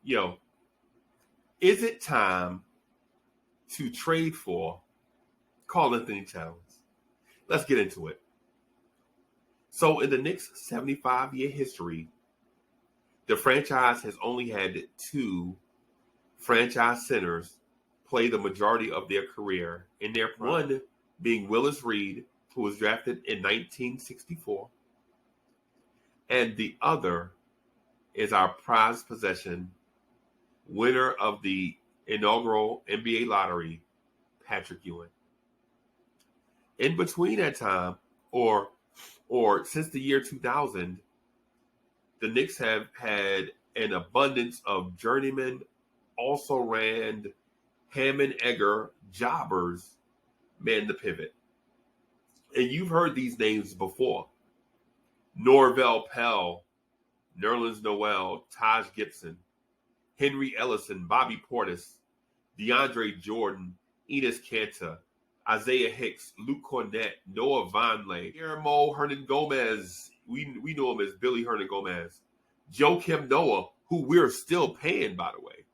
Yo, is it time to trade for Karl-Anthony Towns? Let's get into it. So in the Knicks' 75-year history, the franchise has only had two franchise centers play the majority of their career in their prime. One being Willis Reed, who was drafted in 1964, and the other is our prized possession, winner of the inaugural NBA lottery, Patrick Ewing. In between that time, or since the year 2000, the Knicks have had an abundance of journeymen, also ran Hammond Egger jobbers man the pivot. And you've heard these names before. Norvell Pell, Nerlens Noel, Taj Gibson, Henry Ellison, Bobby Portis, DeAndre Jordan, Enes Kanter, Isaiah Hicks, Luke Cornett, Noah Vonleh, Guillermo Hernan Gomez, we know him as Billy Hernan Gomez, Joakim Noah, who we're still paying, by the way,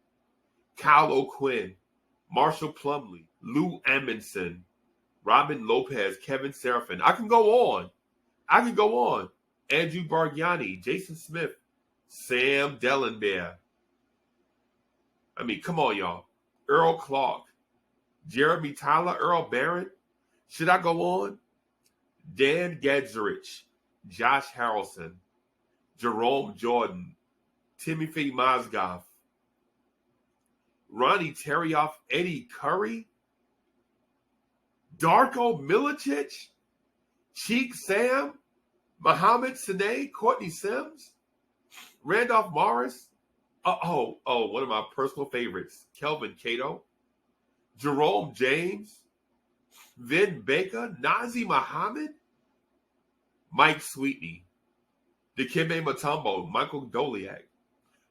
Kyle O'Quinn, Marshall Plumlee, Lou Amundsen, Robin Lopez, Kevin Serafin. I can go on. Andrew Bargnani, Jason Smith, Sam Dellenbear. I mean, come on, y'all. Earl Clark, Jeremy Tyler, Earl Barron. Should I go on? Dan Gadzurich, Josh Harrelson, Jerome Jordan, Timothy Mozgov, Ronnie Terioff, Eddie Curry, Darko Milicic, Cheek Sam, Mohamed Sane, Courtney Sims, Randolph Morris, one of my personal favorites, Kelvin Cato, Jerome James, Vin Baker, Nazi Muhammad, Mike Sweetney, Dikembe Mutombo, Michael Doliak,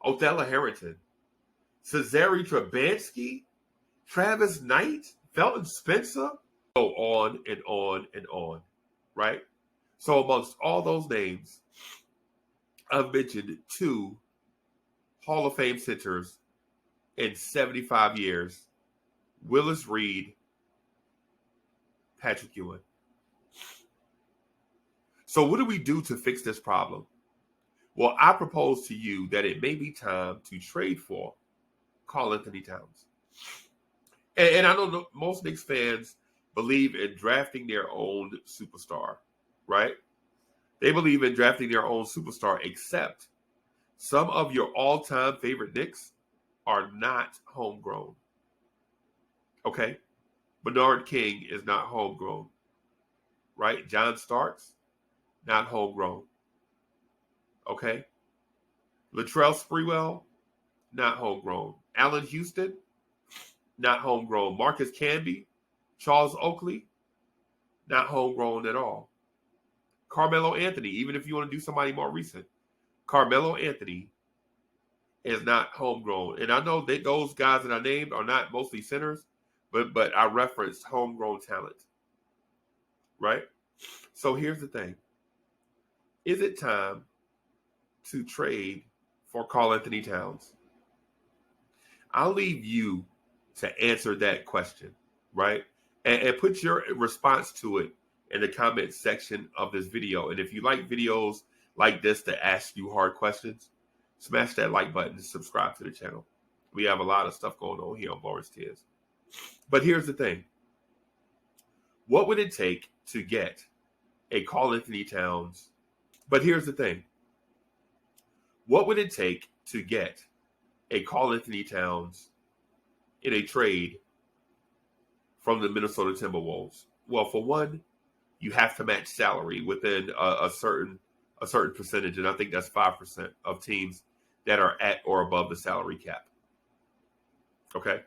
Othello Harrington, Cesare Trebansky, Travis Knight, Felton Spencer, go on and on and on, right? So amongst all those names, I've mentioned two Hall of Fame centers in 75 years, Willis Reed, Patrick Ewing. So what do we do to fix this problem? Well, I propose to you that it may be time to trade for Karl-Anthony Towns. And I know most Knicks fans believe in drafting their own superstar, right? They believe in drafting their own superstar, except some of your all-time favorite Knicks are not homegrown. Okay? Bernard King is not homegrown, right? John Starks, not homegrown. Okay? Latrell Sprewell, not homegrown. Allen Houston, not homegrown. Marcus Camby, Charles Oakley, not homegrown at all. Carmelo Anthony, even if you want to do somebody more recent, Carmelo Anthony is not homegrown. And I know that those guys that I named are not mostly centers, but I referenced homegrown talent, right? So here's the thing. Is it time to trade for Karl-Anthony Towns? I'll leave you to answer that question, right? And put your response to it in the comment section of this video. And if you like videos like this that ask you hard questions, smash that like button and subscribe to the channel. We have a lot of stuff going on here on Blorange Tears. But here's the thing. What would it take to get a Karl-Anthony Towns? But here's the thing. What would it take to get a Karl-Anthony Towns in a trade from the Minnesota Timberwolves? Well, for one, you have to match salary within a certain percentage, and I think that's 5% of teams that are at or above the salary cap. Okay?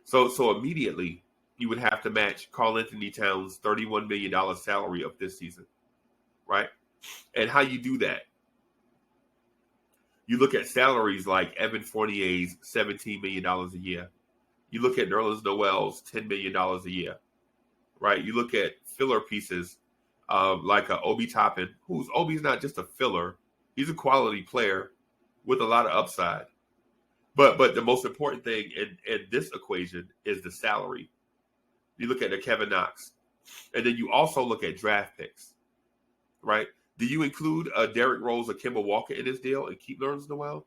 So immediately, you would have to match Karl-Anthony Towns' $31 million salary of this season, right? And how you do that? You look at salaries like Evan Fournier's $17 million a year. You look at Nerlens Noel's $10 million a year, right? You look at filler pieces like Obi Toppin, Obi's not just a filler. He's a quality player with a lot of upside. But the most important thing in this equation is the salary. You look at the Kevin Knox, and then you also look at draft picks, right? Do you include Derrick Rose or Kemba Walker in this deal and keep Nerlens Noel?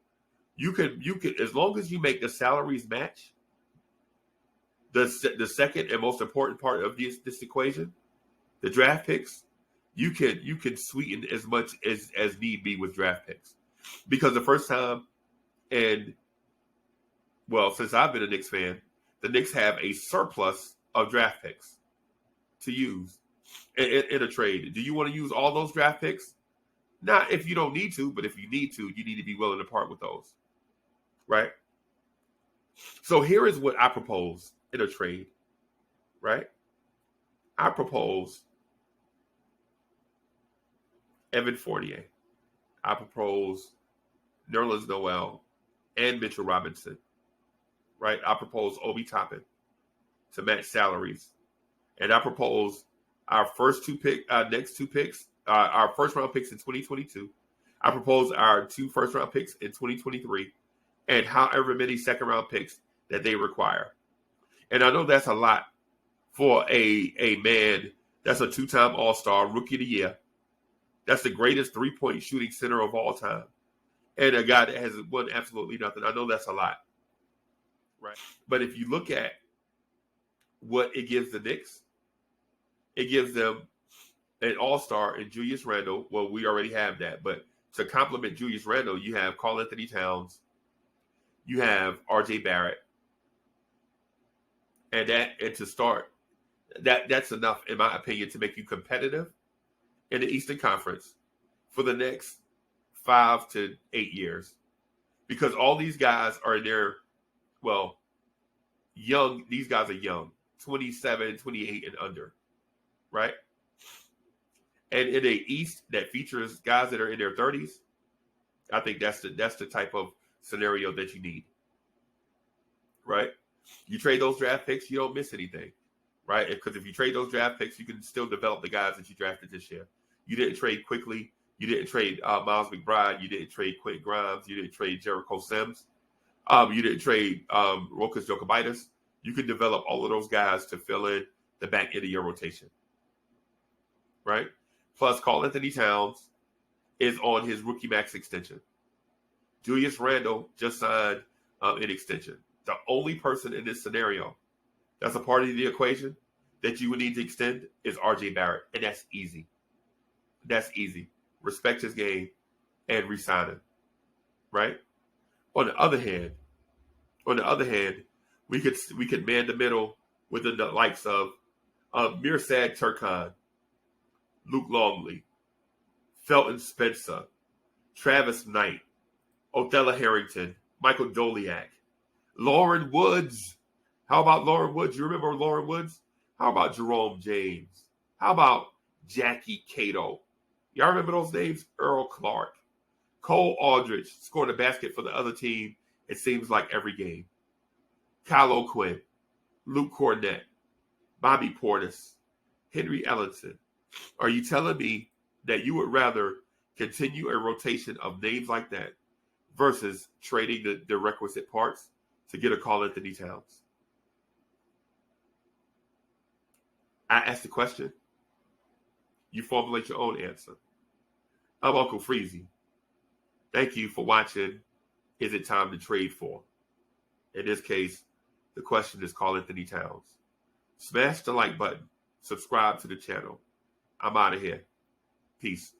You could as long as you make the salaries match. The second and most important part of this equation, the draft picks, you can sweeten as much as need be with draft picks, because the first time, and well, since I've been a Knicks fan, the Knicks have a surplus of draft picks to use in a trade. Do you want to use all those draft picks? Not if you don't need to, but if you need to be willing to part with those, right? So here is what I propose in a trade, right? I propose Evan Fournier. I propose Nerlens Noel and Mitchell Robinson, right? I propose Obi Toppin to match salaries. And I propose our next two picks, our first round picks in 2022. I propose our 2 first round picks in 2023, and however many second round picks that they require. And I know that's a lot for a man that's a 2-time All-Star, Rookie of the Year. That's the greatest 3-point shooting center of all time. And a guy that has won absolutely nothing. I know that's a lot, right? But if you look at what it gives the Knicks, it gives them an all-star in Julius Randle. Well, we already have that. But to complement Julius Randle, you have Karl-Anthony Towns. You have R.J. Barrett. And to start, that's enough, in my opinion, to make you competitive in the Eastern Conference for the next 5 to 8 years. Because all these guys are in their, well, young. These guys are young, 27, 28 and under, right? And in a East that features guys that are in their 30s, I think that's the type of scenario that you need, right? You trade those draft picks, you don't miss anything, right? Because if you trade those draft picks, you can still develop the guys that you drafted this year. You didn't trade quickly. You didn't trade Miles McBride. You didn't trade Quentin Grimes. You didn't trade Jericho Sims. You didn't trade Rokas Jokubaitis. You can develop all of those guys to fill in the back end of your rotation, right? Plus, Karl-Anthony Towns is on his rookie max extension. Julius Randle just signed an extension. The only person in this scenario that's a part of the equation that you would need to extend is R.J. Barrett, and that's easy. That's easy. Respect his game and re-sign him, right? On the other hand, we could man the middle with the likes of Mirsad Turkhan, Luke Longley, Felton Spencer, Travis Knight, Othello Harrington, Michael Doliak, Lauren Woods. How about Lauren Woods? You remember Lauren Woods? How about Jerome James? How about Jackie Cato? Y'all remember those names? Earl Clark. Cole Aldridge scored a basket for the other team, it seems like every game. Kyle O'Quinn, Luke Cornett, Bobby Portis, Henry Ellington. Are you telling me that you would rather continue a rotation of names like that versus trading the requisite parts to get a Karl-Anthony Towns? I asked the question. You formulate your own answer. I'm Uncle Freezy. Thank you for watching Is It Time to Trade For? In this case, the question is Karl-Anthony Towns. Smash the like button. Subscribe to the channel. I'm out of here. Peace.